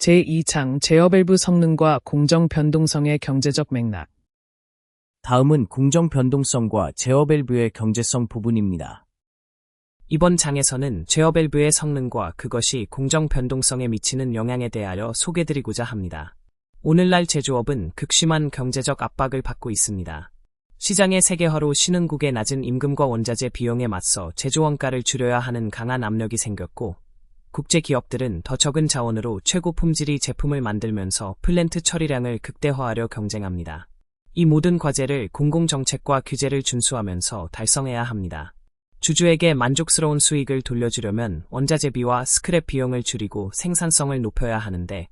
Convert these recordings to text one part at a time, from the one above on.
제2장 제어 밸브 성능과 공정 변동성의 경제적 맥락. 다음은 공정 변동성과 제어 밸브의 경제성 부분입니다. 이번 장에서는 제어 밸브의 성능과 그것이 공정 변동성에 미치는 영향에 대하여 소개드리고자 합니다. 오늘날 제조업은 극심한 경제적 압박을 받고 있습니다. 시장의 세계화로 신흥국의 낮은 임금과 원자재 비용에 맞서 제조 원가를 줄여야 하는 강한 압력이 생겼고, 국제 기업들은 더 적은 자원으로 최고 품질의 제품을 만들면서 플랜트 처리량을 극대화하려 경쟁합니다. 이 모든 과제를 공공정책과 규제를 준수하면서 달성해야 합니다. 주주에게 만족스러운 수익을 돌려주려면 원자재비와 스크랩 비용을 줄이고 생산성을 높여야 하는데,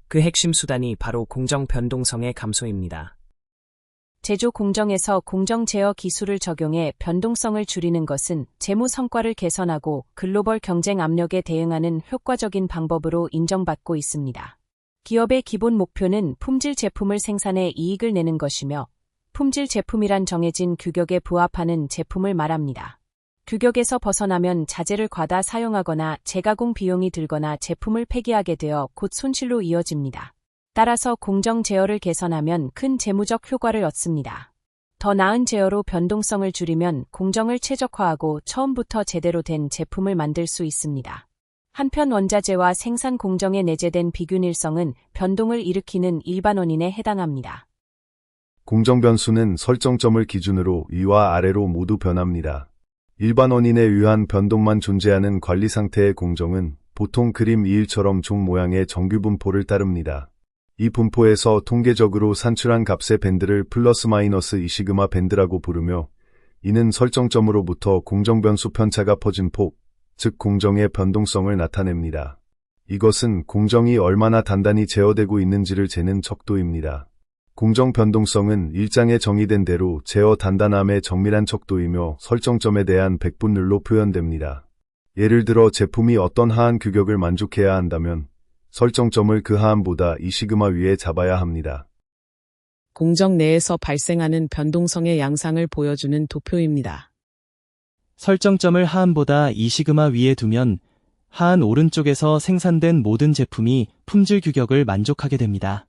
그 핵심 수단이 바로 공정 변동성의 감소입니다. 제조 공정에서 공정 제어 기술을 적용해 변동성을 줄이는 것은 재무 성과를 개선하고 글로벌 경쟁 압력에 대응하는 효과적인 방법으로 인정받고 있습니다. 기업의 기본 목표는 품질 제품을 생산해 이익을 내는 것이며, 품질 제품이란 정해진 규격에 부합하는 제품을 말합니다. 규격에서 벗어나면 자재를 과다 사용하거나 재가공 비용이 들거나 제품을 폐기하게 되어 곧 손실로 이어집니다. 따라서 공정 제어를 개선하면 큰 재무적 효과를 얻습니다. 더 나은 제어로 변동성을 줄이면 공정을 최적화하고 처음부터 제대로 된 제품을 만들 수 있습니다. 한편 원자재와 생산 공정에 내재된 비균일성은 변동을 일으키는 일반 원인에 해당합니다. 공정 변수는 설정점을 기준으로 위와 아래로 모두 변합니다. 일반 원인에 의한 변동만 존재하는 관리 상태의 공정은 보통 그림 2일처럼 종 모양의 정규 분포를 따릅니다. 이 분포에서 통계적으로 산출한 값의 밴드를 플러스 마이너스 2시그마 밴드라고 부르며, 이는 설정점으로부터 공정 변수 편차가 퍼진 폭, 즉 공정의 변동성을 나타냅니다. 이것은 공정이 얼마나 단단히 제어되고 있는지를 재는 척도입니다. 공정 변동성은 1장에 정의된 대로 제어 단단함의 정밀한 척도이며 설정점에 대한 백분율로 표현됩니다. 예를 들어 제품이 어떤 하한 규격을 만족해야 한다면 설정점을 그 하한보다 2시그마 위에 잡아야 합니다. 공정 내에서 발생하는 변동성의 양상을 보여주는 도표입니다. 설정점을 하한보다 2시그마 위에 두면 하한 오른쪽에서 생산된 모든 제품이 품질 규격을 만족하게 됩니다.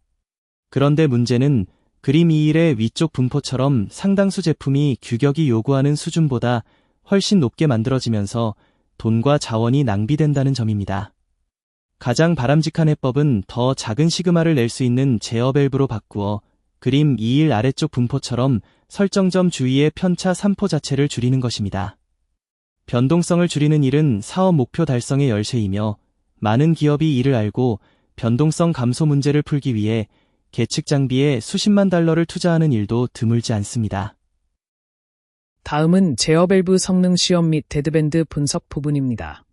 그런데 문제는 그림 2일의 위쪽 분포처럼 상당수 제품이 규격이 요구하는 수준보다 훨씬 높게 만들어지면서 돈과 자원이 낭비된다는 점입니다. 가장 바람직한 해법은 더 작은 시그마를 낼 수 있는 제어 밸브로 바꾸어 그림 2일 아래쪽 분포처럼 설정점 주위의 편차 3포 자체를 줄이는 것입니다. 변동성을 줄이는 일은 사업 목표 달성의 열쇠이며, 많은 기업이 이를 알고 변동성 감소 문제를 풀기 위해 계측 장비에 수십만 달러를 투자하는 일도 드물지 않습니다. 다음은 제어 밸브 성능 시험 및 데드밴드 분석 부분입니다.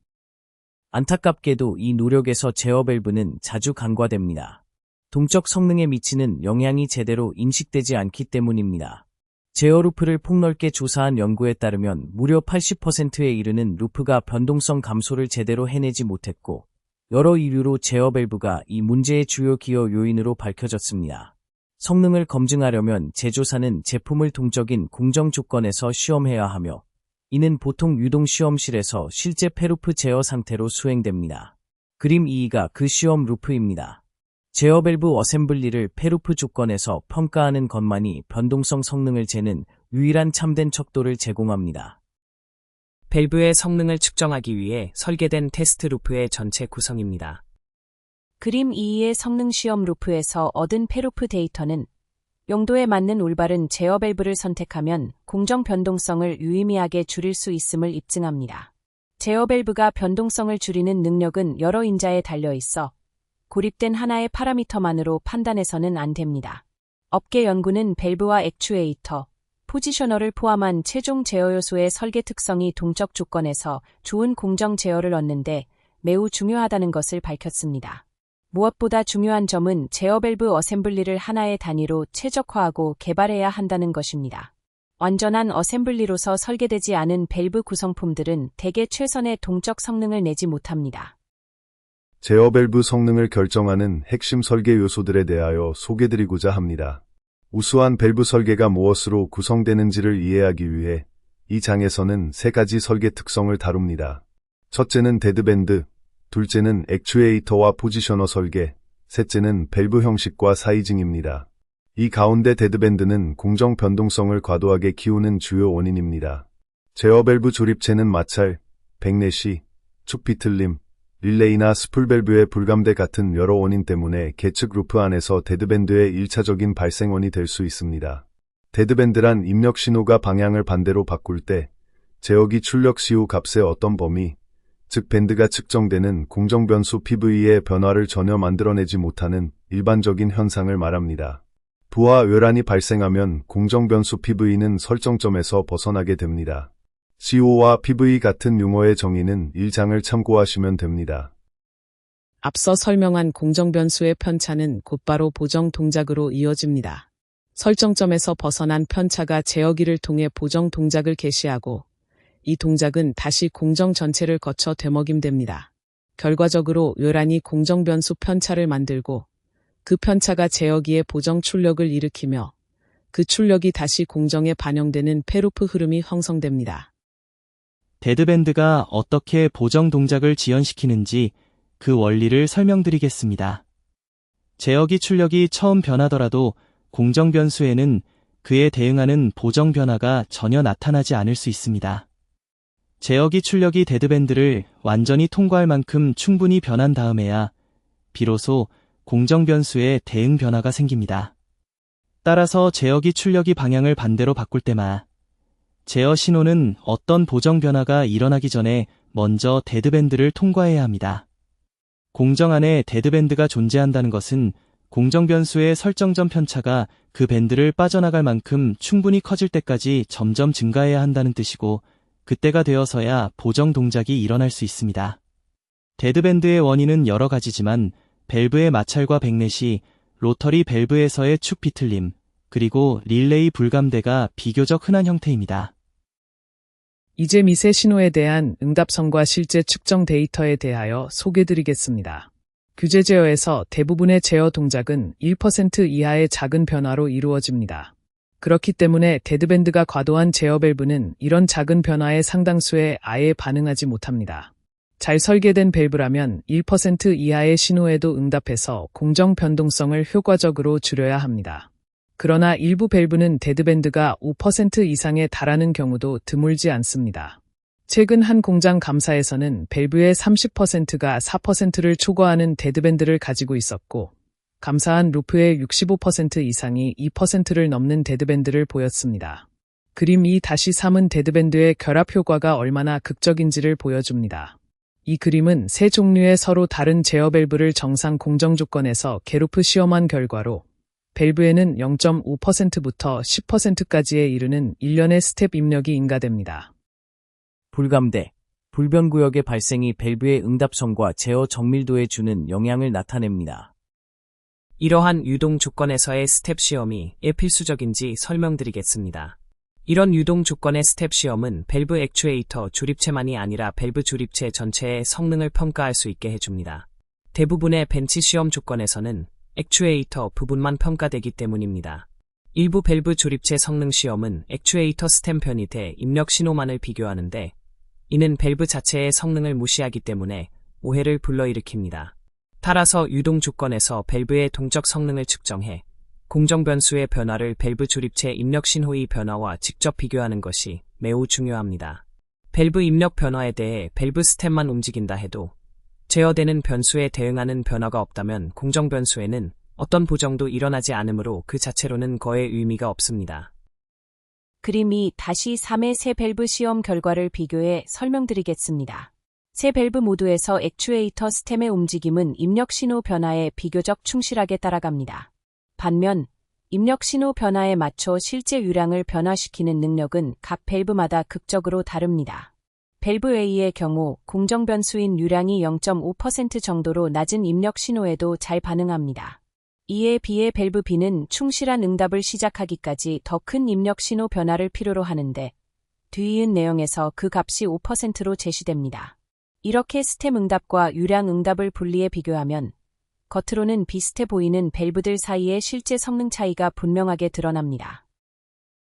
안타깝게도 이 노력에서 제어 밸브는 자주 간과됩니다. 동적 성능에 미치는 영향이 제대로 인식되지 않기 때문입니다. 제어 루프를 폭넓게 조사한 연구에 따르면 무려 80%에 이르는 루프가 변동성 감소를 제대로 해내지 못했고, 여러 이유로 제어 밸브가 이 문제의 주요 기여 요인으로 밝혀졌습니다. 성능을 검증하려면 제조사는 제품을 동적인 공정 조건에서 시험해야 하며, 이는 보통 유동 시험실에서 실제 페루프 제어 상태로 수행됩니다. 그림 2가 그 시험 루프입니다. 제어 밸브 어셈블리를 페루프 조건에서 평가하는 것만이 변동성 성능을 재는 유일한 참된 척도를 제공합니다. 밸브의 성능을 측정하기 위해 설계된 테스트 루프의 전체 구성입니다. 그림 2의 성능 시험 루프에서 얻은 페루프 데이터는 용도에 맞는 올바른 제어 밸브를 선택하면 공정 변동성을 유의미하게 줄일 수 있음을 입증합니다. 제어 밸브가 변동성을 줄이는 능력은 여러 인자에 달려 있어 고립된 하나의 파라미터만으로 판단해서는 안 됩니다. 업계 연구는 밸브와 액추에이터, 포지셔너를 포함한 최종 제어 요소의 설계 특성이 동적 조건에서 좋은 공정 제어를 얻는데 매우 중요하다는 것을 밝혔습니다. 무엇보다 중요한 점은 제어 밸브 어셈블리를 하나의 단위로 최적화하고 개발해야 한다는 것입니다. 완전한 어셈블리로서 설계되지 않은 밸브 구성품들은 대개 최선의 동적 성능을 내지 못합니다. 제어 밸브 성능을 결정하는 핵심 설계 요소들에 대하여 소개드리고자 합니다. 우수한 밸브 설계가 무엇으로 구성되는지를 이해하기 위해 이 장에서는 세 가지 설계 특성을 다룹니다. 첫째는 데드밴드, 둘째는 액추에이터와 포지셔너 설계, 셋째는 밸브 형식과 사이징입니다. 이 가운데 데드밴드는 공정 변동성을 과도하게 키우는 주요 원인입니다. 제어 밸브 조립체는 마찰, 백내시, 축 비틀림, 릴레이나 스풀 밸브의 불감대 같은 여러 원인 때문에 계측 루프 안에서 데드밴드의 1차적인 발생원이 될 수 있습니다. 데드밴드란 입력 신호가 방향을 반대로 바꿀 때 제어기 출력 시후 값의 어떤 범위, 즉 밴드가 측정되는 공정 변수 PV의 변화를 전혀 만들어내지 못하는 일반적인 현상을 말합니다. 부하 외란이 발생하면 공정 변수 PV는 설정점에서 벗어나게 됩니다. CO와 PV 같은 용어의 정의는 1장을 참고하시면 됩니다. 앞서 설명한 공정 변수의 편차는 곧바로 보정 동작으로 이어집니다. 설정점에서 벗어난 편차가 제어기를 통해 보정 동작을 개시하고 이 동작은 다시 공정 전체를 거쳐 되먹임됩니다. 결과적으로 외란이 공정 변수 편차를 만들고 그 편차가 제어기의 보정 출력을 일으키며 그 출력이 다시 공정에 반영되는 페루프 흐름이 형성됩니다. 데드밴드가 어떻게 보정 동작을 지연시키는지 그 원리를 설명드리겠습니다. 제어기 출력이 처음 변하더라도 공정 변수에는 그에 대응하는 보정 변화가 전혀 나타나지 않을 수 있습니다. 제어기 출력이 데드밴드를 완전히 통과할 만큼 충분히 변한 다음에야 비로소 공정 변수에 대응 변화가 생깁니다. 따라서 제어기 출력이 방향을 반대로 바꿀 때마다 제어 신호는 어떤 보정 변화가 일어나기 전에 먼저 데드밴드를 통과해야 합니다. 공정 안에 데드밴드가 존재한다는 것은 공정 변수의 설정점 편차가 그 밴드를 빠져나갈 만큼 충분히 커질 때까지 점점 증가해야 한다는 뜻이고 그때가 되어서야 보정 동작이 일어날 수 있습니다. 데드밴드의 원인은 여러 가지지만 밸브의 마찰과 백넷이, 로터리 밸브에서의 축 비틀림, 그리고 릴레이 불감대가 비교적 흔한 형태입니다. 이제 미세 신호에 대한 응답성과 실제 측정 데이터에 대하여 소개드리겠습니다. 규제 제어에서 대부분의 제어 동작은 1% 이하의 작은 변화로 이루어집니다. 그렇기 때문에 데드밴드가 과도한 제어 밸브는 이런 작은 변화의 상당수에 아예 반응하지 못합니다. 잘 설계된 밸브라면 1% 이하의 신호에도 응답해서 공정 변동성을 효과적으로 줄여야 합니다. 그러나 일부 밸브는 데드밴드가 5% 이상에 달하는 경우도 드물지 않습니다. 최근 한 공장 감사에서는 밸브의 30%가 4%를 초과하는 데드밴드를 가지고 있었고, 감사한 루프의 65% 이상이 2%를 넘는 데드밴드를 보였습니다. 그림 2-3은 데드밴드의 결합 효과가 얼마나 극적인지를 보여줍니다. 이 그림은 세 종류의 서로 다른 제어 밸브를 정상 공정 조건에서 게루프 시험한 결과로 밸브에는 0.5%부터 10%까지에 이르는 일련의 스텝 입력이 인가됩니다. 불감대, 불변구역의 발생이 밸브의 응답성과 제어 정밀도에 주는 영향을 나타냅니다. 이러한 유동 조건에서의 스텝 시험이 왜 필수적인지 설명드리겠습니다. 이런 유동 조건의 스텝 시험은 밸브 액추에이터 조립체만이 아니라 밸브 조립체 전체의 성능을 평가할 수 있게 해줍니다. 대부분의 벤치 시험 조건에서는 액추에이터 부분만 평가되기 때문입니다. 일부 밸브 조립체 성능 시험은 액추에이터 스템 편이 대 입력 신호만을 비교하는데 이는 밸브 자체의 성능을 무시하기 때문에 오해를 불러일으킵니다. 따라서 유동 조건에서 밸브의 동적 성능을 측정해 공정 변수의 변화를 밸브 조립체 입력 신호의 변화와 직접 비교하는 것이 매우 중요합니다. 밸브 입력 변화에 대해 밸브 스텝만 움직인다 해도 제어되는 변수에 대응하는 변화가 없다면 공정 변수에는 어떤 보정도 일어나지 않으므로 그 자체로는 거의 의미가 없습니다. 그림 2-3의 세 밸브 시험 결과를 비교해 설명드리겠습니다. 세 밸브 모두에서 액추에이터 스템의 움직임은 입력 신호 변화에 비교적 충실하게 따라갑니다. 반면 입력 신호 변화에 맞춰 실제 유량을 변화시키는 능력은 각 밸브마다 극적으로 다릅니다. 밸브 A의 경우 공정 변수인 유량이 0.5% 정도로 낮은 입력 신호에도 잘 반응합니다. 이에 비해 밸브 B는 충실한 응답을 시작하기까지 더 큰 입력 신호 변화를 필요로 하는데 뒤이은 내용에서 그 값이 5%로 제시됩니다. 이렇게 스템 응답과 유량 응답을 분리해 비교하면 겉으로는 비슷해 보이는 밸브들 사이의 실제 성능 차이가 분명하게 드러납니다.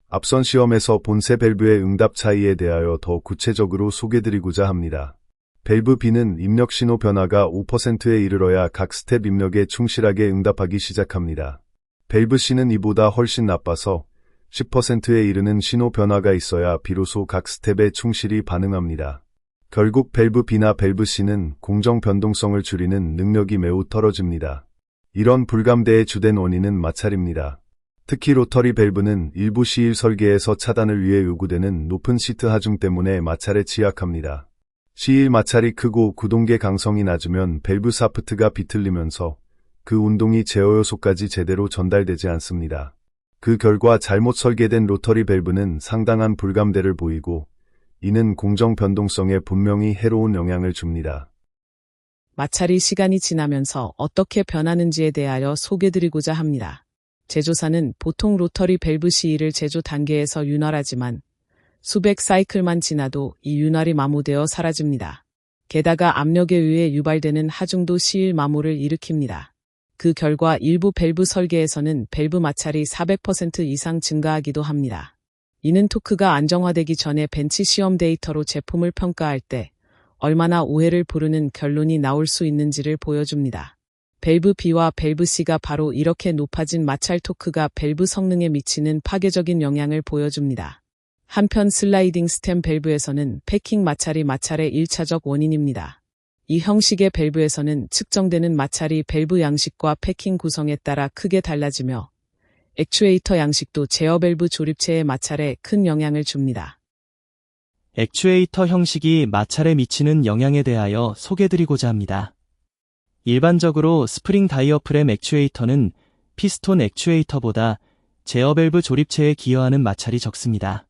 앞선 시험에서 본 세 밸브의 응답 차이에 대하여 더 구체적으로 소개드리고자 합니다. 밸브 B는 입력 신호 변화가 5%에 이르러야 각 스텝 입력에 충실하게 응답하기 시작합니다. 밸브 C는 이보다 훨씬 나빠서 10%에 이르는 신호 변화가 있어야 비로소 각 스텝에 충실히 반응합니다. 결국 밸브 B나 밸브 C는 공정 변동성을 줄이는 능력이 매우 떨어집니다. 이런 불감대의 주된 원인은 마찰입니다. 특히 로터리 밸브는 일부 C1 설계에서 차단을 위해 요구되는 높은 시트 하중 때문에 마찰에 취약합니다. C1 마찰이 크고 구동계 강성이 낮으면 밸브 사프트가 비틀리면서 그 운동이 제어 요소까지 제대로 전달되지 않습니다. 그 결과 잘못 설계된 로터리 밸브는 상당한 불감대를 보이고 이는 공정 변동성에 분명히 해로운 영향을 줍니다. 마찰이 시간이 지나면서 어떻게 변하는지에 대하여 소개드리고자 합니다. 제조사는 보통 로터리 밸브 C1을 제조 단계에서 윤활하지만 수백 사이클만 지나도 이 윤활이 마모되어 사라집니다. 게다가 압력에 의해 유발되는 하중도 C1 마모를 일으킵니다. 그 결과 일부 밸브 설계에서는 밸브 마찰이 400% 이상 증가하기도 합니다. 이는 토크가 안정화되기 전에 벤치 시험 데이터로 제품을 평가할 때 얼마나 오해를 부르는 결론이 나올 수 있는지를 보여줍니다. 밸브 B와 밸브 C가 바로 이렇게 높아진 마찰 토크가 밸브 성능에 미치는 파괴적인 영향을 보여줍니다. 한편 슬라이딩 스템 밸브에서는 패킹 마찰이 마찰의 1차적 원인입니다. 이 형식의 밸브에서는 측정되는 마찰이 밸브 양식과 패킹 구성에 따라 크게 달라지며 액추에이터 양식도 제어 밸브 조립체의 마찰에 큰 영향을 줍니다. 액추에이터 형식이 마찰에 미치는 영향에 대하여 소개드리고자 합니다. 일반적으로 스프링 다이어프램 액추에이터는 피스톤 액추에이터보다 제어 밸브 조립체에 기여하는 마찰이 적습니다.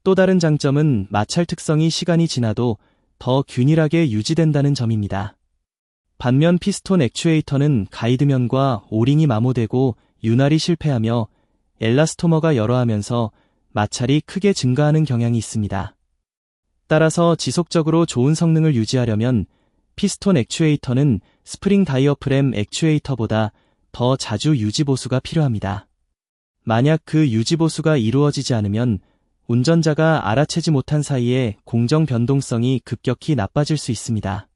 또 다른 장점은 마찰 특성이 시간이 지나도 더 균일하게 유지된다는 점입니다. 반면 피스톤 액추에이터는 가이드면과 오링이 마모되고 윤활이 실패하며 엘라스토머가 열어하면서 마찰이 크게 증가하는 경향이 있습니다. 따라서 지속적으로 좋은 성능을 유지하려면 피스톤 액추에이터는 스프링 다이어프램 액추에이터보다 더 자주 유지보수가 필요합니다. 만약 그 유지보수가 이루어지지 않으면 운전자가 알아채지 못한 사이에 공정 변동성이 급격히 나빠질 수 있습니다.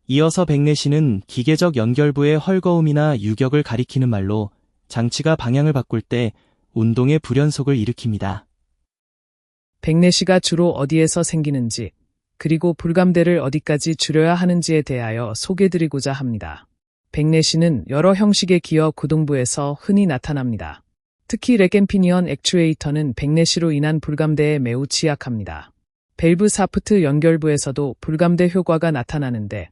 이어서 백내시는 기계적 연결부의 헐거움이나 유격을 가리키는 말로 장치가 방향을 바꿀 때 운동의 불연속을 일으킵니다. 백내시가 주로 어디에서 생기는지, 그리고 불감대를 어디까지 줄여야 하는지에 대하여 소개드리고자 합니다. 백내시는 여러 형식의 기어 구동부에서 흔히 나타납니다. 특히 렉앤피니언 액추에이터는 백내시로 인한 불감대에 매우 취약합니다. 밸브 사프트 연결부에서도 불감대 효과가 나타나는데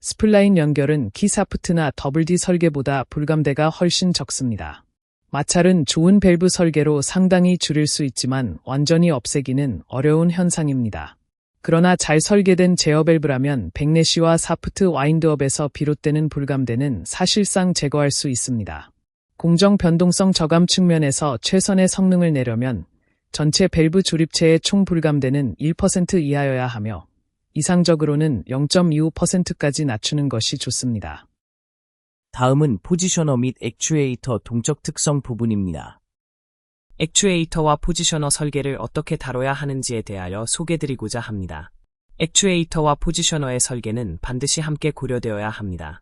스플라인 연결은 키 사프트나 더블 D 설계보다 불감대가 훨씬 적습니다. 마찰은 좋은 밸브 설계로 상당히 줄일 수 있지만 완전히 없애기는 어려운 현상입니다. 그러나 잘 설계된 제어 밸브라면 백내시와 사프트 와인드업에서 비롯되는 불감대는 사실상 제거할 수 있습니다. 공정 변동성 저감 측면에서 최선의 성능을 내려면 전체 밸브 조립체의 총 불감대는 1% 이하여야 하며 이상적으로는 0.25%까지 낮추는 것이 좋습니다. 다음은 포지셔너 및 액추에이터 동적 특성 부분입니다. 액추에이터와 포지셔너 설계를 어떻게 다뤄야 하는지에 대하여 소개드리고자 합니다. 액추에이터와 포지셔너의 설계는 반드시 함께 고려되어야 합니다.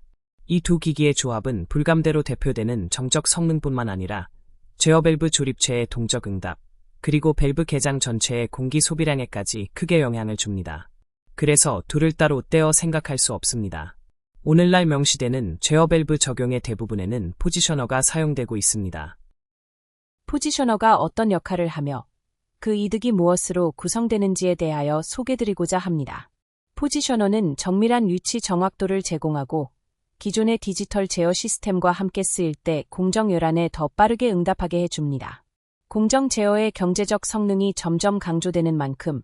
이 두 기기의 조합은 불감대로 대표되는 정적 성능뿐만 아니라 제어 밸브 조립체의 동적 응답, 그리고 밸브 개장 전체의 공기 소비량에까지 크게 영향을 줍니다. 그래서 둘을 따로 떼어 생각할 수 없습니다. 오늘날 명시되는 제어 밸브 적용의 대부분에는 포지셔너가 사용되고 있습니다. 포지셔너가 어떤 역할을 하며 그 이득이 무엇으로 구성되는지에 대하여 소개드리고자 합니다. 포지셔너는 정밀한 위치 정확도를 제공하고 기존의 디지털 제어 시스템과 함께 쓰일 때 공정 열환에 더 빠르게 응답하게 해줍니다. 공정 제어의 경제적 성능이 점점 강조되는 만큼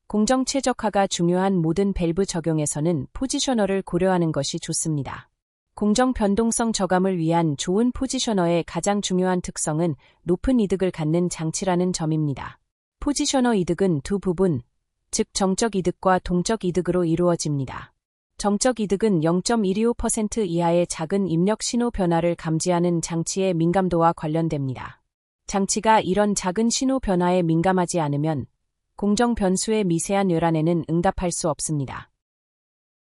공정 최적화가 중요한 모든 밸브 적용에서는 포지셔너를 고려하는 것이 좋습니다. 공정 변동성 저감을 위한 좋은 포지셔너의 가장 중요한 특성은 높은 이득을 갖는 장치라는 점입니다. 포지셔너 이득은 두 부분, 즉 정적 이득과 동적 이득으로 이루어집니다. 정적 이득은 0.125% 이하의 작은 입력 신호 변화를 감지하는 장치의 민감도와 관련됩니다. 장치가 이런 작은 신호 변화에 민감하지 않으면 공정 변수의 미세한 열환에는 응답할 수 없습니다.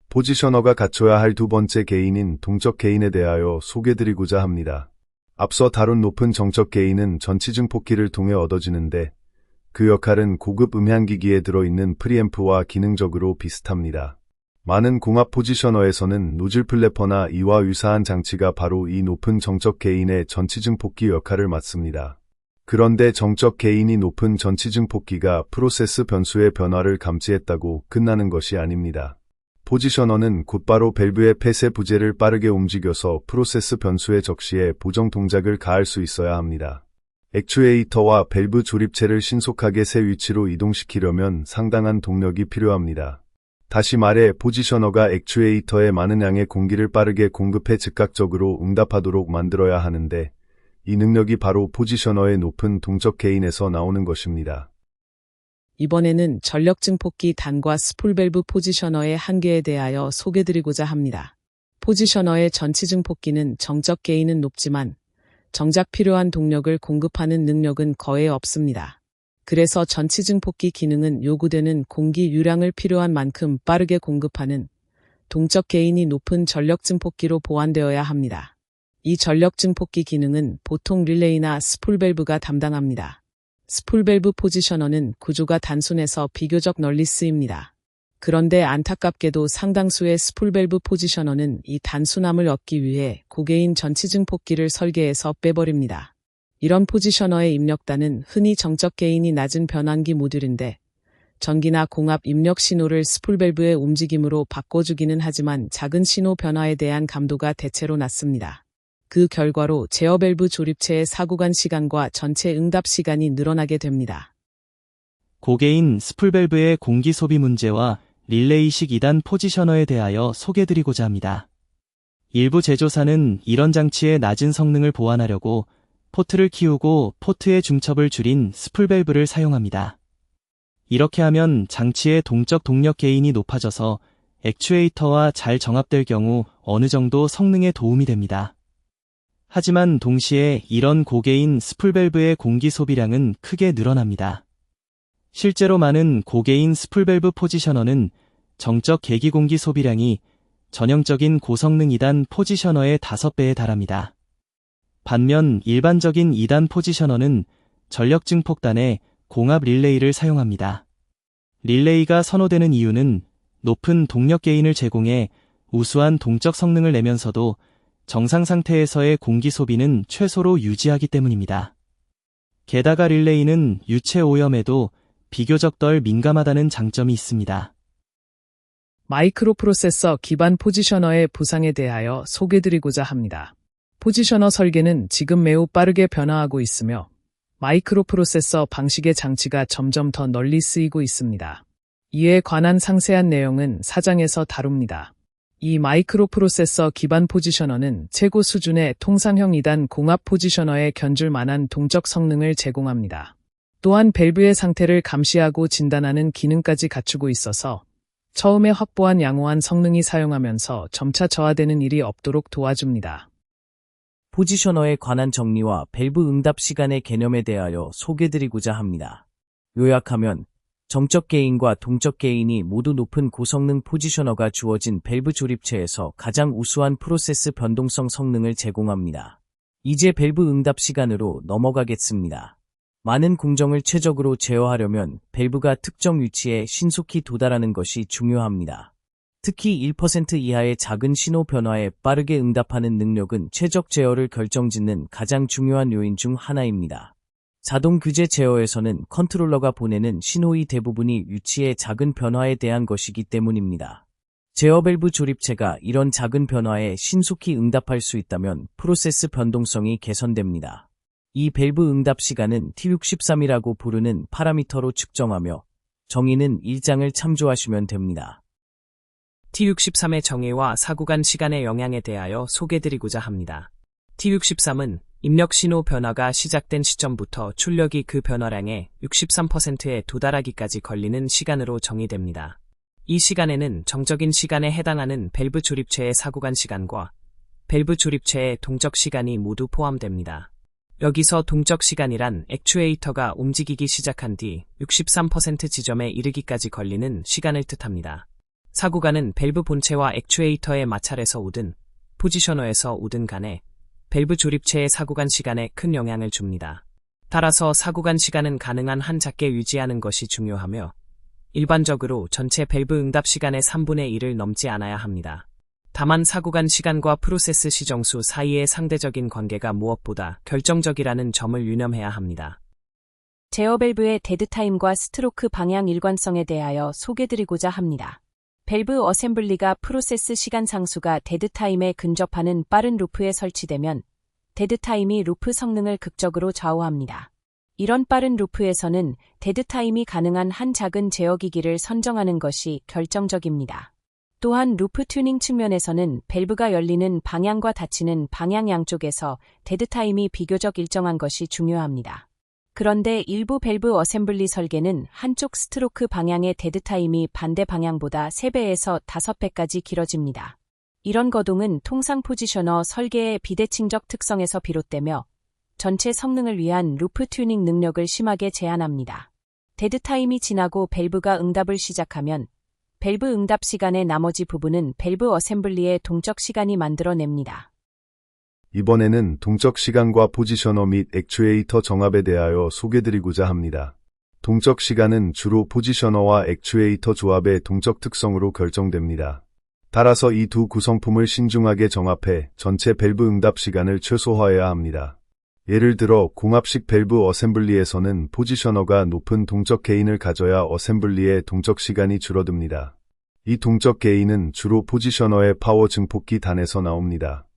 포지셔너가 갖춰야 할 두 번째 개인인 동적 개인에 대하여 소개드리고자 합니다. 앞서 다룬 높은 정적 개인은 전치증 폭기를 통해 얻어지는데 그 역할은 고급 음향기기에 들어있는 프리앰프와 기능적으로 비슷합니다. 많은 공합 포지셔너에서는 노즐 플래퍼나 이와 유사한 장치가 바로 이 높은 정적 개인의 전치증 폭기 역할을 맡습니다. 그런데 정적 개인이 높은 전치증 폭기가 프로세스 변수의 변화를 감지했다고 끝나는 것이 아닙니다. 포지셔너는 곧바로 밸브의 폐쇄 부재를 빠르게 움직여서 프로세스 변수의 적시에 보정 동작을 가할 수 있어야 합니다. 액추에이터와 밸브 조립체를 신속하게 새 위치로 이동시키려면 상당한 동력이 필요합니다. 다시 말해 포지셔너가 액추에이터에 많은 양의 공기를 빠르게 공급해 즉각적으로 응답하도록 만들어야 하는데 이 능력이 바로 포지셔너의 높은 동적 개인에서 나오는 것입니다. 이번에는 전력 증폭기 단과 스풀 밸브 포지셔너의 한계에 대하여 소개드리고자 합니다. 포지셔너의 전치 증폭기는 정적 개인은 높지만 정작 필요한 동력을 공급하는 능력은 거의 없습니다. 그래서 전치 증폭기 기능은 요구되는 공기 유량을 필요한 만큼 빠르게 공급하는 동적 개인이 높은 전력 증폭기로 보완되어야 합니다. 이 전력 증폭기 기능은 보통 릴레이나 스풀 밸브가 담당합니다. 스풀 밸브 포지셔너는 구조가 단순해서 비교적 널리 쓰입니다. 그런데 안타깝게도 상당수의 스풀 밸브 포지셔너는 이 단순함을 얻기 위해 고개인 전치 증폭기를 설계해서 빼버립니다. 이런 포지셔너의 입력단은 흔히 정적 개인이 낮은 변환기 모듈인데 전기나 공합 입력 신호를 스풀 밸브의 움직임으로 바꿔주기는 하지만 작은 신호 변화에 대한 감도가 대체로 낮습니다. 그 결과로 제어 밸브 조립체의 사구간 시간과 전체 응답 시간이 늘어나게 됩니다. 고개인 스풀 밸브의 공기 소비 문제와 릴레이식 2단 포지셔너에 대하여 소개드리고자 합니다. 일부 제조사는 이런 장치의 낮은 성능을 보완하려고 포트를 키우고 포트의 중첩을 줄인 스풀 밸브를 사용합니다. 이렇게 하면 장치의 동적 동력 개인이 높아져서 액추에이터와 잘 정합될 경우 어느 정도 성능에 도움이 됩니다. 하지만 동시에 이런 고개인 스풀 밸브의 공기 소비량은 크게 늘어납니다. 실제로 많은 고개인 스풀 밸브 포지셔너는 정적 계기 공기 소비량이 전형적인 고성능 2단 포지셔너의 5배에 달합니다. 반면 일반적인 2단 포지셔너는 전력 증폭단에 공합 릴레이를 사용합니다. 릴레이가 선호되는 이유는 높은 동력 게인을 제공해 우수한 동적 성능을 내면서도 정상 상태에서의 공기 소비는 최소로 유지하기 때문입니다. 게다가 릴레이는 유체 오염에도 비교적 덜 민감하다는 장점이 있습니다. 마이크로 프로세서 기반 포지셔너의 부상에 대하여 소개드리고자 합니다. 포지셔너 설계는 지금 매우 빠르게 변화하고 있으며 마이크로 프로세서 방식의 장치가 점점 더 널리 쓰이고 있습니다. 이에 관한 상세한 내용은 사장에서 다룹니다. 이 마이크로 프로세서 기반 포지셔너는 최고 수준의 통상형 2단 공합 포지셔너에 견줄 만한 동적 성능을 제공합니다. 또한 밸브의 상태를 감시하고 진단하는 기능까지 갖추고 있어서 처음에 확보한 양호한 성능이 사용하면서 점차 저하되는 일이 없도록 도와줍니다. 포지셔너에 관한 정리와 밸브 응답 시간의 개념에 대하여 소개드리고자 합니다. 요약하면 정적 게인과 동적 게인이 모두 높은 고성능 포지셔너가 주어진 밸브 조립체에서 가장 우수한 프로세스 변동성 성능을 제공합니다. 이제 밸브 응답 시간으로 넘어가겠습니다. 많은 공정을 최적으로 제어하려면 밸브가 특정 위치에 신속히 도달하는 것이 중요합니다. 특히 1% 이하의 작은 신호 변화에 빠르게 응답하는 능력은 최적 제어를 결정짓는 가장 중요한 요인 중 하나입니다. 자동 규제 제어에서는 컨트롤러가 보내는 신호의 대부분이 위치의 작은 변화에 대한 것이기 때문입니다. 제어 밸브 조립체가 이런 작은 변화에 신속히 응답할 수 있다면 프로세스 변동성이 개선됩니다. 이 밸브 응답 시간은 T63이라고 부르는 파라미터로 측정하며 정의는 1장을 참조하시면 됩니다. T63의 정의와 사구간 시간의 영향에 대하여 소개드리고자 합니다. T63은 입력 신호 변화가 시작된 시점부터 출력이 그 변화량의 63%에 도달하기까지 걸리는 시간으로 정의됩니다. 이 시간에는 정적인 시간에 해당하는 밸브 조립체의 사구간 시간과 밸브 조립체의 동적 시간이 모두 포함됩니다. 여기서 동적 시간이란 액추에이터가 움직이기 시작한 뒤 63% 지점에 이르기까지 걸리는 시간을 뜻합니다. 사구간은 밸브 본체와 액추에이터의 마찰에서 오든 포지셔너에서 오든 간에 밸브 조립체의 사구간 시간에 큰 영향을 줍니다. 따라서 사구간 시간은 가능한 한 작게 유지하는 것이 중요하며 일반적으로 전체 밸브 응답 시간의 3분의 1을 넘지 않아야 합니다. 다만 사구간 시간과 프로세스 시정수 사이의 상대적인 관계가 무엇보다 결정적이라는 점을 유념해야 합니다. 제어 밸브의 데드타임과 스트로크 방향 일관성에 대하여 소개드리고자 합니다. 밸브 어셈블리가 프로세스 시간 상수가 데드타임에 근접하는 빠른 루프에 설치되면 데드타임이 루프 성능을 극적으로 좌우합니다. 이런 빠른 루프에서는 데드타임이 가능한 한 작은 제어기기를 선정하는 것이 결정적입니다. 또한 루프 튜닝 측면에서는 밸브가 열리는 방향과 닫히는 방향 양쪽에서 데드타임이 비교적 일정한 것이 중요합니다. 그런데 일부 밸브 어셈블리 설계는 한쪽 스트로크 방향의 데드타임이 반대 방향보다 3배에서 5배까지 길어집니다. 이런 거동은 통상 포지셔너 설계의 비대칭적 특성에서 비롯되며 전체 성능을 위한 루프 튜닝 능력을 심하게 제한합니다. 데드타임이 지나고 밸브가 응답을 시작하면 밸브 응답 시간의 나머지 부분은 밸브 어셈블리의 동적 시간이 만들어냅니다. 이번에는 동적 시간과 포지셔너 및 액추에이터 정합에 대하여 소개드리고자 합니다. 동적 시간은 주로 포지셔너와 액추에이터 조합의 동적 특성으로 결정됩니다. 따라서 이 두 구성품을 신중하게 정합해 전체 밸브 응답 시간을 최소화해야 합니다. 예를 들어 공합식 밸브 어셈블리에서는 포지셔너가 높은 동적 게인을 가져야 어셈블리의 동적 시간이 줄어듭니다. 이 동적 게인은 주로 포지셔너의 파워 증폭기 단에서 나옵니다.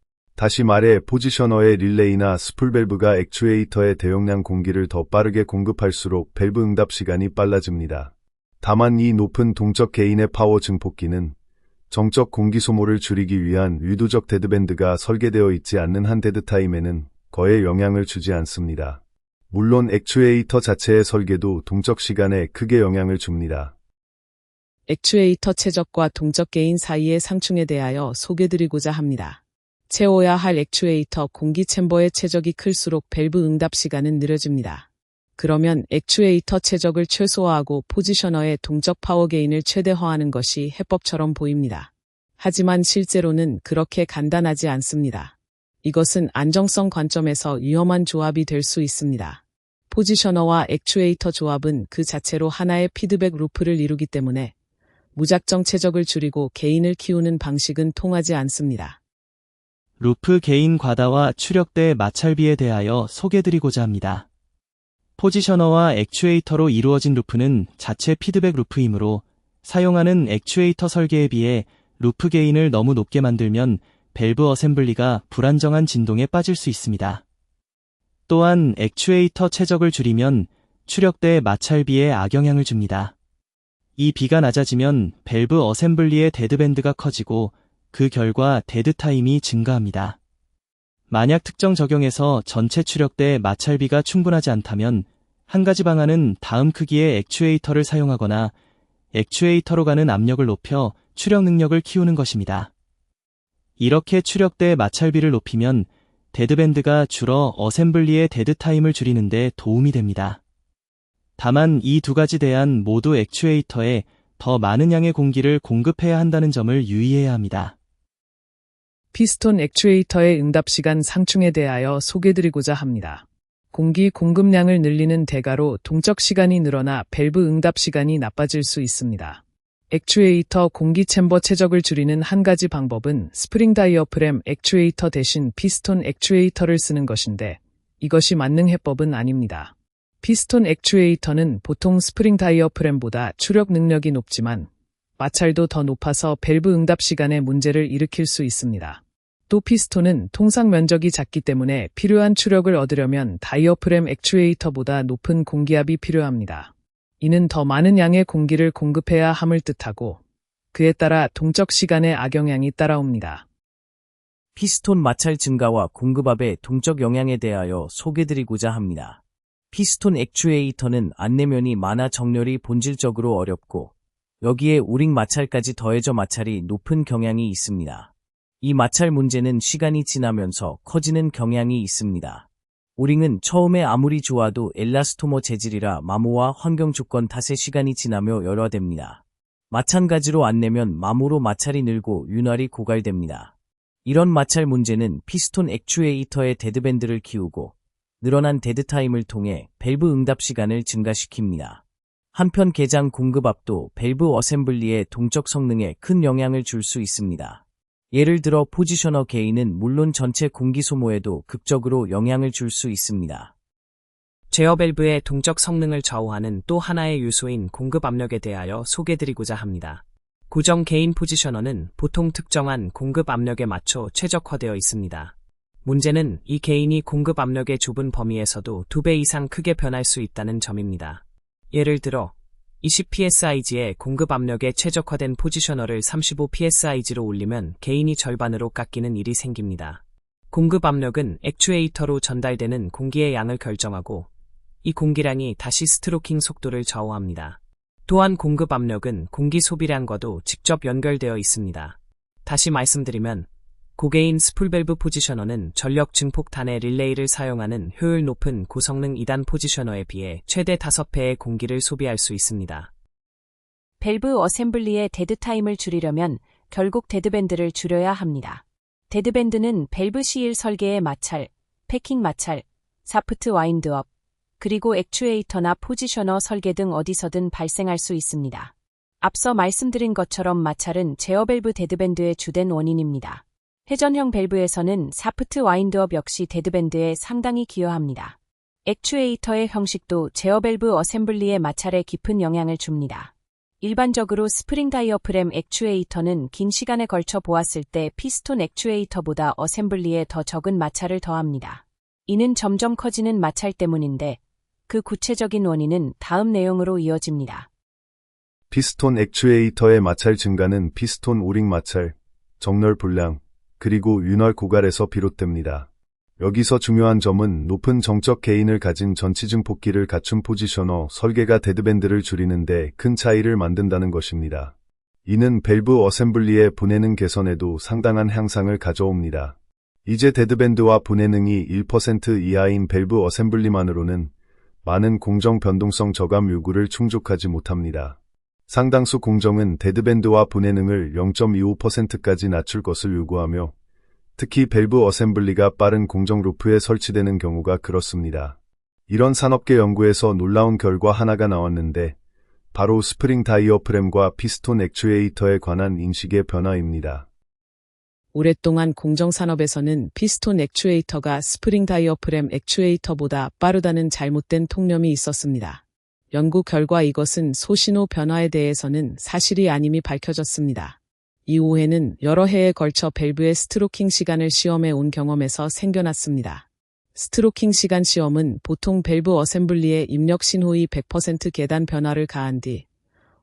다시 말해 포지셔너의 릴레이나 스풀 밸브가 액추에이터의 대용량 공기를 더 빠르게 공급할수록 밸브 응답 시간이 빨라집니다. 다만 이 높은 동적 게인의 파워 증폭기는 정적 공기 소모를 줄이기 위한 의도적 데드밴드가 설계되어 있지 않는 한 데드타임에는 거의 영향을 주지 않습니다. 물론 액추에이터 자체의 설계도 동적 시간에 크게 영향을 줍니다. 액추에이터 최적과 동적 게인 사이의 상충에 대하여 소개드리고자 합니다. 채워야 할 액추에이터 공기 챔버의 최적이 클수록 밸브 응답 시간은 느려집니다. 그러면 액추에이터 최적을 최소화하고 포지셔너의 동적 파워 게인을 최대화하는 것이 해법처럼 보입니다. 하지만 실제로는 그렇게 간단하지 않습니다. 이것은 안정성 관점에서 위험한 조합이 될 수 있습니다. 포지셔너와 액추에이터 조합은 그 자체로 하나의 피드백 루프를 이루기 때문에 무작정 최적을 줄이고 게인을 키우는 방식은 통하지 않습니다. 루프 게인 과다와 추력대 마찰비에 대하여 소개드리고자 합니다. 포지셔너와 액추에이터로 이루어진 루프는 자체 피드백 루프이므로 사용하는 액추에이터 설계에 비해 루프 게인을 너무 높게 만들면 밸브 어셈블리가 불안정한 진동에 빠질 수 있습니다. 또한 액추에이터 최적을 줄이면 추력대 마찰비에 악영향을 줍니다. 이 비가 낮아지면 밸브 어셈블리의 데드밴드가 커지고 그 결과 데드타임이 증가합니다. 만약 특정 적용에서 전체 추력대 마찰비가 충분하지 않다면 한 가지 방안은 다음 크기의 액추에이터를 사용하거나 액추에이터로 가는 압력을 높여 추력 능력을 키우는 것입니다. 이렇게 추력대 마찰비를 높이면 데드밴드가 줄어 어셈블리의 데드타임을 줄이는 데 도움이 됩니다. 다만 이 두 가지 대안 모두 액추에이터에 더 많은 양의 공기를 공급해야 한다는 점을 유의해야 합니다. 피스톤 액추에이터의 응답 시간 상충에 대하여 소개드리고자 합니다. 공기 공급량을 늘리는 대가로 동적 시간이 늘어나 밸브 응답 시간이 나빠질 수 있습니다. 액추에이터 공기 챔버 최적을 줄이는 한 가지 방법은 스프링 다이어프램 액추에이터 대신 피스톤 액추에이터를 쓰는 것인데 이것이 만능 해법은 아닙니다. 피스톤 액추에이터는 보통 스프링 다이어프램보다 추력 능력이 높지만 마찰도 더 높아서 밸브 응답 시간에 문제를 일으킬 수 있습니다. 또 피스톤은 통상 면적이 작기 때문에 필요한 추력을 얻으려면 다이어프램 액추에이터보다 높은 공기압이 필요합니다. 이는 더 많은 양의 공기를 공급해야 함을 뜻하고 그에 따라 동적 시간의 악영향이 따라옵니다. 피스톤 마찰 증가와 공급압의 동적 영향에 대하여 소개드리고자 합니다. 피스톤 액추에이터는 안내면이 많아 정렬이 본질적으로 어렵고 여기에 오링 마찰까지 더해져 마찰이 높은 경향이 있습니다. 이 마찰 문제는 시간이 지나면서 커지는 경향이 있습니다. 오링은 처음에 아무리 좋아도 엘라스토머 재질이라 마모와 환경 조건 탓에 시간이 지나며 열화됩니다. 마찬가지로 안 내면 마모로 마찰이 늘고 윤활이 고갈됩니다. 이런 마찰 문제는 피스톤 액추에이터의 데드밴드를 키우고 늘어난 데드타임을 통해 밸브 응답 시간을 증가시킵니다. 한편 개장 공급압도 밸브 어셈블리의 동적 성능에 큰 영향을 줄 수 있습니다. 예를 들어 포지셔너 게인은 물론 전체 공기 소모에도 극적으로 영향을 줄 수 있습니다. 제어 밸브의 동적 성능을 좌우하는 또 하나의 요소인 공급 압력에 대하여 소개드리고자 합니다. 고정 게인 포지셔너는 보통 특정한 공급 압력에 맞춰 최적화되어 있습니다. 문제는 이 게인이 공급 압력의 좁은 범위에서도 2배 이상 크게 변할 수 있다는 점입니다. 예를 들어 20psig의 공급 압력에 최적화된 포지셔너를 35psig로 올리면 게인이 절반으로 깎이는 일이 생깁니다. 공급 압력은 액추에이터로 전달되는 공기의 양을 결정하고 이 공기량이 다시 스트로킹 속도를 좌우합니다. 또한 공급 압력은 공기 소비량과도 직접 연결되어 있습니다. 다시 말씀드리면 고게인 스풀밸브 포지셔너는 전력 증폭탄의 릴레이를 사용하는 효율 높은 고성능 2단 포지셔너에 비해 최대 5배의 공기를 소비할 수 있습니다. 밸브 어셈블리의 데드타임을 줄이려면 결국 데드밴드를 줄여야 합니다. 데드밴드는 밸브 C1 설계의 마찰, 패킹 마찰, 사프트 와인드업, 그리고 액추에이터나 포지셔너 설계 등 어디서든 발생할 수 있습니다. 앞서 말씀드린 것처럼 마찰은 제어 밸브 데드밴드의 주된 원인입니다. 회전형 밸브에서는 사프트 와인드업 역시 데드밴드에 상당히 기여합니다. 액추에이터의 형식도 제어 밸브 어셈블리의 마찰에 깊은 영향을 줍니다. 일반적으로 스프링 다이어프램 액추에이터는 긴 시간에 걸쳐 보았을 때 피스톤 액추에이터보다 어셈블리에 더 적은 마찰을 더합니다. 이는 점점 커지는 마찰 때문인데 그 구체적인 원인은 다음 내용으로 이어집니다. 피스톤 액추에이터의 마찰 증가는 피스톤 오링 마찰, 정렬 불량, 그리고 윤활 고갈에서 비롯됩니다. 여기서 중요한 점은 높은 정적 게인을 가진 전치증폭기를 갖춘 포지셔너 설계가 데드밴드를 줄이는데 큰 차이를 만든다는 것입니다. 이는 밸브 어셈블리의 분해능 개선에도 상당한 향상을 가져옵니다. 이제 데드밴드와 분해능이 1% 이하인 밸브 어셈블리만으로는 많은 공정 변동성 저감 요구를 충족하지 못합니다. 상당수 공정은 데드밴드와 분해능을 0.25%까지 낮출 것을 요구하며 특히 밸브 어셈블리가 빠른 공정 루프에 설치되는 경우가 그렇습니다. 이런 산업계 연구에서 놀라운 결과 하나가 나왔는데 바로 스프링 다이어프램과 피스톤 액추에이터에 관한 인식의 변화입니다. 오랫동안 공정산업에서는 피스톤 액추에이터가 스프링 다이어프램 액추에이터보다 빠르다는 잘못된 통념이 있었습니다. 연구 결과 이것은 소신호 변화에 대해서는 사실이 아님이 밝혀졌습니다. 이 오해는 여러 해에 걸쳐 밸브의 스트로킹 시간을 시험해 온 경험에서 생겨났습니다. 스트로킹 시간 시험은 보통 밸브 어셈블리에 입력 신호의 100% 계단 변화를 가한 뒤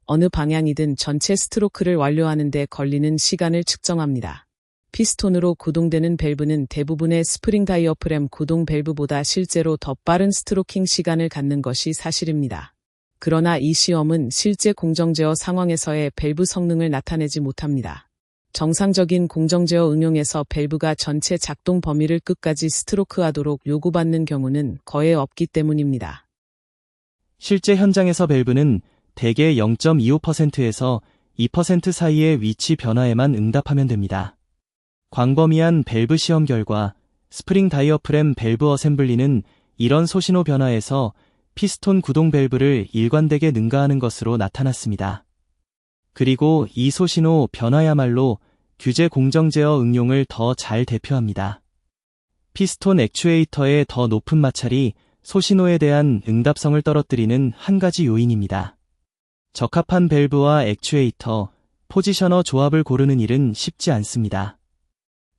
어느 방향이든 전체 스트로크를 완료하는 데 걸리는 시간을 측정합니다. 피스톤으로 구동되는 밸브는 대부분의 스프링 다이어프램 구동 밸브보다 실제로 더 빠른 스트로킹 시간을 갖는 것이 사실입니다. 그러나 이 시험은 실제 공정제어 상황에서의 밸브 성능을 나타내지 못합니다. 정상적인 공정제어 응용에서 밸브가 전체 작동 범위를 끝까지 스트로크하도록 요구받는 경우는 거의 없기 때문입니다. 실제 현장에서 밸브는 대개 0.25%에서 2% 사이의 위치 변화에만 응답하면 됩니다. 광범위한 밸브 시험 결과 스프링 다이어프램 밸브 어셈블리는 이런 소신호 변화에서 피스톤 구동 밸브를 일관되게 능가하는 것으로 나타났습니다. 그리고 이 소신호 변화야말로 규제 공정 제어 응용을 더 잘 대표합니다. 피스톤 액추에이터의 더 높은 마찰이 소신호에 대한 응답성을 떨어뜨리는 한 가지 요인입니다. 적합한 밸브와 액추에이터, 포지셔너 조합을 고르는 일은 쉽지 않습니다.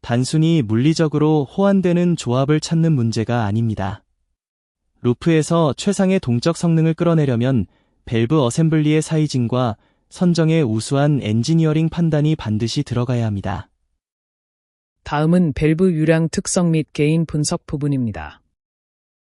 단순히 물리적으로 호환되는 조합을 찾는 문제가 아닙니다. 루프에서 최상의 동적 성능을 끌어내려면 밸브 어셈블리의 사이징과 선정의 우수한 엔지니어링 판단이 반드시 들어가야 합니다. 다음은 밸브 유량 특성 및 게인 분석 부분입니다.